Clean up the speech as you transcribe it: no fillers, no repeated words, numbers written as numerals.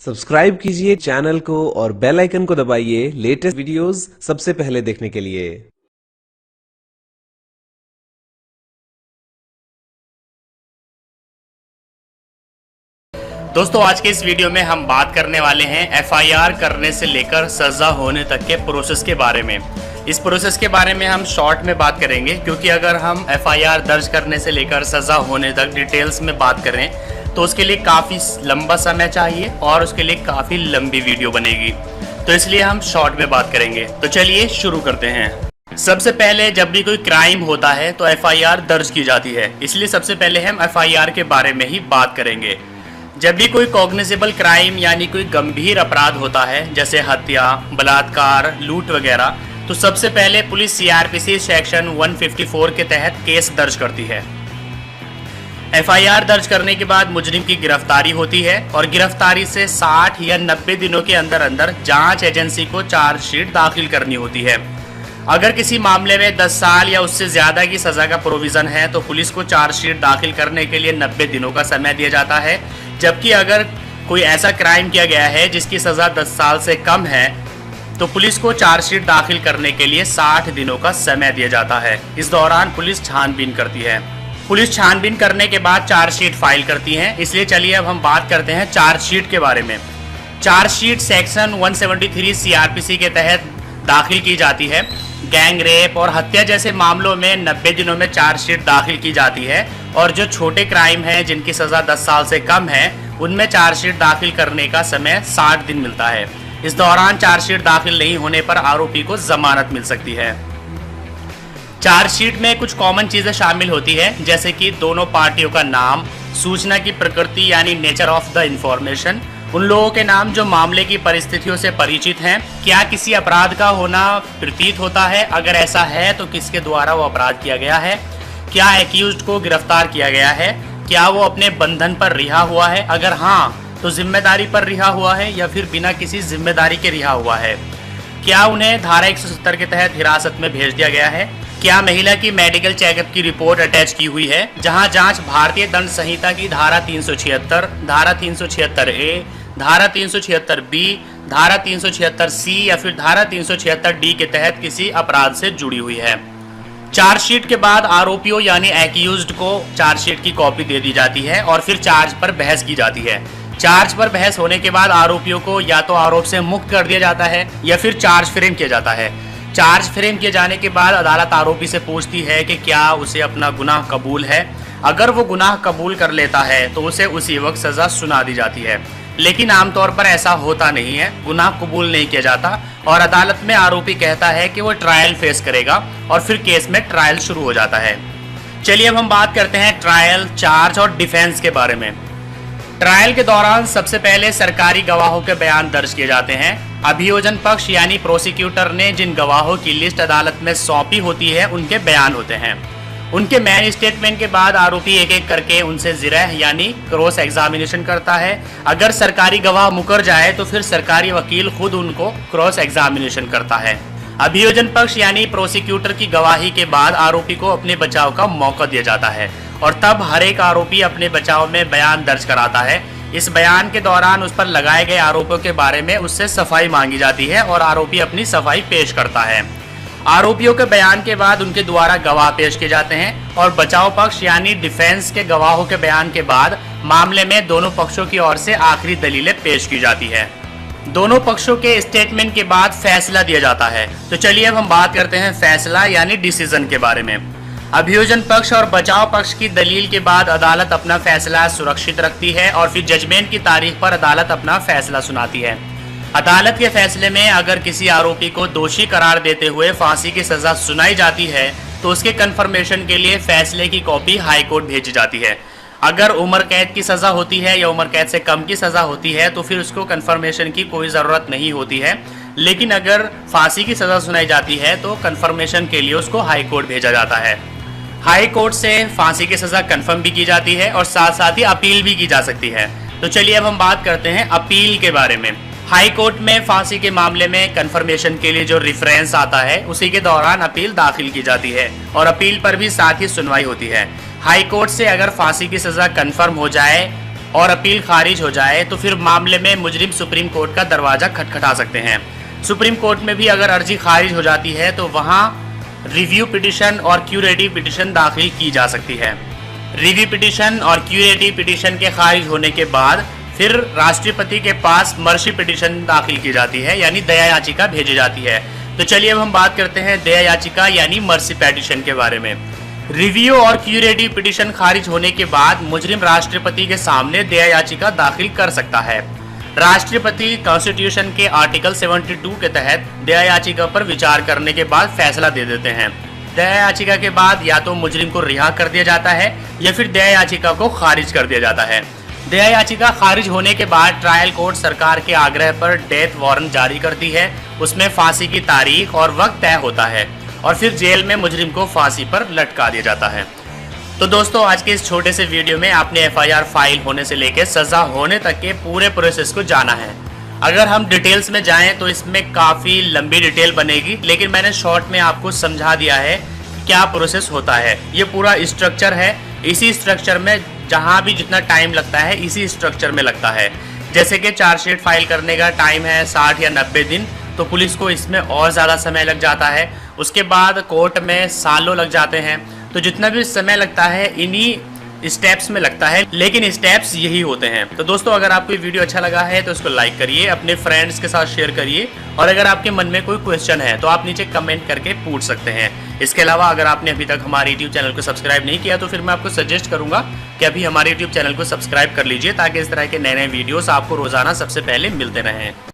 Subscribe कीजिए channel को और बेल आइकन को दबाइए लेटेस्ट वीडियोस सबसे पहले देखने के लिए। दोस्तों आज के इस वीडियो में हम बात करने वाले हैं एफआईआर करने से लेकर सज़ा होने तक के प्रोसेस के बारे में। इस प्रोसेस के बारे में हम शॉर्ट में बात करेंगे, क्योंकि अगर हम एफआईआर दर्ज करने से लेकर सज़ा होने तक डिटेल्स में बात करें तो उसके लिए काफ़ी लंबा समय चाहिए और उसके लिए काफ़ी लंबी वीडियो बनेगी, तो इसलिए हम शॉर्ट में बात करेंगे। तो चलिए शुरू करते हैं। सबसे पहले जब भी कोई क्राइम होता है तो एफआईआर दर्ज की जाती है, इसलिए सबसे पहले हम एफआईआर के बारे में ही बात करेंगे। जब भी कोई कॉग्निजेबल क्राइम यानी कोई गंभीर अपराध होता है, जैसे हत्या, बलात्कार, लूट वगैरह, तो सबसे पहले पुलिस सीआरपीसी सेक्शन 154 के तहत केस दर्ज करती है। एफआईआर दर्ज करने के बाद मुजरिम की गिरफ्तारी होती है और गिरफ्तारी से 60 या 90 दिनों के अंदर अंदर जांच एजेंसी को चार्जशीट दाखिल करनी होती है। अगर किसी मामले में 10 साल या उससे ज़्यादा की सज़ा का प्रोविज़न है तो पुलिस को चार्जशीट दाखिल करने के लिए 90 दिनों का समय दिया जाता है, जबकि अगर कोई ऐसा क्राइम किया गया है जिसकी सज़ा 10 साल से कम है तो पुलिस को चार्जशीट दाखिल करने के लिए 60 दिनों का समय दिया जाता है। इस दौरान पुलिस छानबीन करती है। पुलिस छानबीन करने के बाद चार्जशीट फाइल करती है। इसलिए चलिए अब हम बात करते हैं चार्जशीट के बारे में। चार्जशीट सेक्शन 173 सीआरपीसी के तहत दाखिल की जाती है। गैंग रेप और हत्या जैसे मामलों में 90 दिनों में चार्जशीट दाखिल की जाती है और जो छोटे क्राइम हैं जिनकी सज़ा 10 साल से कम है उनमें चार्जशीट दाखिल करने का समय 60 दिन मिलता है। इस दौरान चार्जशीट दाखिल नहीं होने पर आरोपी को जमानत मिल सकती है। चार्जशीट में कुछ कॉमन चीज़ें शामिल होती है, जैसे कि दोनों पार्टियों का नाम, सूचना की प्रकृति यानी नेचर ऑफ द इंफॉर्मेशन, उन लोगों के नाम जो मामले की परिस्थितियों से परिचित हैं, क्या किसी अपराध का होना प्रतीत होता है, अगर ऐसा है तो किसके द्वारा वो अपराध किया गया है, क्या एक्यूज्ड को गिरफ्तार किया गया है, क्या वो अपने बंधन पर रिहा हुआ है, अगर हाँ तो जिम्मेदारी पर रिहा हुआ है या फिर बिना किसी जिम्मेदारी के रिहा हुआ है, क्या उन्हें धारा 170 के तहत हिरासत में भेज दिया गया है, क्या महिला की मेडिकल चेकअप की रिपोर्ट अटैच की हुई है, जहां जांच भारतीय दंड संहिता की धारा 376, धारा 376A, धारा 376B, धारा 376C या फिर धारा 376D के तहत किसी अपराध से जुड़ी हुई है। चार्जशीट के बाद आरोपियों यानी एक्यूज्ड को चार्जशीट की कॉपी दे दी जाती है और फिर चार्ज पर बहस की जाती है। चार्ज पर बहस होने के बाद आरोपियों को या तो आरोप से मुक्त कर दिया जाता है या फिर चार्ज फ्रेम किया जाता है। चार्ज फ्रेम किए जाने के बाद अदालत आरोपी से पूछती है कि क्या उसे अपना गुनाह कबूल है। अगर वो गुनाह कबूल कर लेता है तो उसे उसी वक्त सज़ा सुना दी जाती है, लेकिन आमतौर पर ऐसा होता नहीं है, गुनाह कबूल नहीं किया जाता और अदालत में आरोपी कहता है कि वो ट्रायल फेस करेगा और फिर केस में ट्रायल शुरू हो जाता है। चलिए अब हम बात करते हैं ट्रायल, चार्ज और डिफेंस के बारे में। ट्रायल के दौरान सबसे पहले सरकारी गवाहों के बयान दर्ज किए जाते हैं। अभियोजन पक्ष यानी प्रोसिक्यूटर ने जिन गवाहों की लिस्ट अदालत में सौंपी होती है उनके बयान होते हैं। उनके मैन स्टेटमेंट के बाद आरोपी एक एक करके उनसे जिरह यानी क्रॉस एग्जामिनेशन करता है। अगर सरकारी गवाह मुकर जाए तो फिर सरकारी वकील खुद उनको क्रॉस एग्जामिनेशन करता है। अभियोजन पक्ष यानी प्रोसिक्यूटर की गवाही के बाद आरोपी को अपने बचाव का मौका दिया जाता है और तब हर एक आरोपी अपने बचाव में बयान दर्ज कराता है। इस बयान के दौरान उस पर लगाए गए आरोपों के बारे में उससे सफाई मांगी जाती है और आरोपी अपनी सफाई पेश करता है। आरोपियों के बयान के बाद उनके द्वारा गवाह पेश किए जाते हैं और बचाव पक्ष यानी डिफेंस के गवाहों के बयान के बाद मामले में दोनों पक्षों की ओर से आखिरी दलीलें पेश की जाती है। दोनों पक्षों के स्टेटमेंट के बाद फैसला दिया जाता है। तो चलिए अब हम बात करते हैं फैसला यानी डिसीजन के बारे में। अभियोजन पक्ष और बचाव पक्ष की दलील के बाद अदालत अपना फैसला सुरक्षित रखती है और फिर जजमेंट की तारीख पर अदालत अपना फैसला सुनाती है। अदालत के फैसले में अगर किसी आरोपी को दोषी करार देते हुए फांसी की सज़ा सुनाई जाती है तो उसके कन्फर्मेशन के लिए फैसले की कॉपी हाई कोर्ट भेजी जाती है। अगर उम्र कैद की सज़ा होती है या उम्र कैद से कम की सज़ा होती है तो फिर उसको कन्फर्मेशन की कोई ज़रूरत नहीं होती है, लेकिन अगर फांसी की सज़ा सुनाई जाती है तो कन्फर्मेशन के लिए उसको हाई कोर्ट भेजा जाता है। हाई कोर्ट से फांसी की सज़ा कन्फर्म भी की जाती है और साथ साथ ही अपील भी की जा सकती है। तो चलिए अब हम बात करते हैं अपील के बारे में। हाई कोर्ट में फांसी के मामले में कन्फर्मेशन के लिए जो रेफरेंस आता है उसी के दौरान अपील दाखिल की जाती है और अपील पर भी साथ ही सुनवाई होती है। हाई कोर्ट से अगर फांसी की सज़ा कन्फर्म हो जाए और अपील खारिज हो जाए तो फिर मामले में मुजरिम सुप्रीम कोर्ट का दरवाज़ा खटखटा सकते हैं। सुप्रीम कोर्ट में भी अगर अर्जी खारिज हो जाती है तो वहाँ रिव्यू पिटिशन और क्यूरेटिव पिटिशन दाखिल की जा सकती है। रिव्यू पिटिशन और क्यूरेटिव पिटिशन के खारिज होने के बाद फिर राष्ट्रपति के पास मर्सी पिटिशन दाखिल की जाती है, यानी दया याचिका भेजी जाती है। तो चलिए अब हम बात करते हैं दया याचिका यानी मर्सी पिटिशन के बारे में। रिव्यू और क्यूरेटिव पिटिशन खारिज होने के बाद मुजरिम राष्ट्रपति के सामने दया याचिका दाखिल कर सकता है। राष्ट्रपति कॉन्स्टिट्यूशन के आर्टिकल 72 के तहत दया याचिका पर विचार करने के बाद फैसला दे देते हैं। दया याचिका के बाद या तो मुजरिम को रिहा कर दिया जाता है या फिर दया याचिका को खारिज कर दिया जाता है। दया याचिका खारिज होने के बाद ट्रायल कोर्ट सरकार के आग्रह पर डेथ वारंट जारी करती है। उसमें फांसी की तारीख और वक्त तय होता है और फिर जेल में मुजरिम को फांसी पर लटका दिया जाता है। तो दोस्तों, आज के इस छोटे से वीडियो में आपने FIR फाइल होने से लेकर सजा होने तक के पूरे प्रोसेस को जाना है। अगर हम डिटेल्स में जाएं तो इसमें काफ़ी लंबी डिटेल बनेगी, लेकिन मैंने शॉर्ट में आपको समझा दिया है क्या प्रोसेस होता है। ये पूरा स्ट्रक्चर है, इसी स्ट्रक्चर में जहाँ भी जितना टाइम लगता है इसी स्ट्रक्चर में लगता है। जैसे कि चार्जशीट फाइल करने का टाइम है 60 या 90 दिन, तो पुलिस को इसमें और ज़्यादा समय लग जाता है। उसके बाद कोर्ट में सालों लग जाते हैं। तो जितना भी समय लगता है इन्हीं स्टेप्स में लगता है, लेकिन स्टेप्स यही होते हैं। तो दोस्तों, अगर आपको ये वीडियो अच्छा लगा है तो इसको लाइक करिए, अपने फ्रेंड्स के साथ शेयर करिए, और अगर आपके मन में कोई क्वेश्चन है तो आप नीचे कमेंट करके पूछ सकते हैं। इसके अलावा अगर आपने अभी तक हमारे यूट्यूब चैनल को सब्सक्राइब नहीं किया तो फिर मैं आपको सजेस्ट करूंगा कि अभी हमारे यूट्यूब चैनल को सब्सक्राइब कर लीजिए, ताकि इस तरह के नए नए वीडियोस आपको रोजाना सबसे पहले मिलते रहें।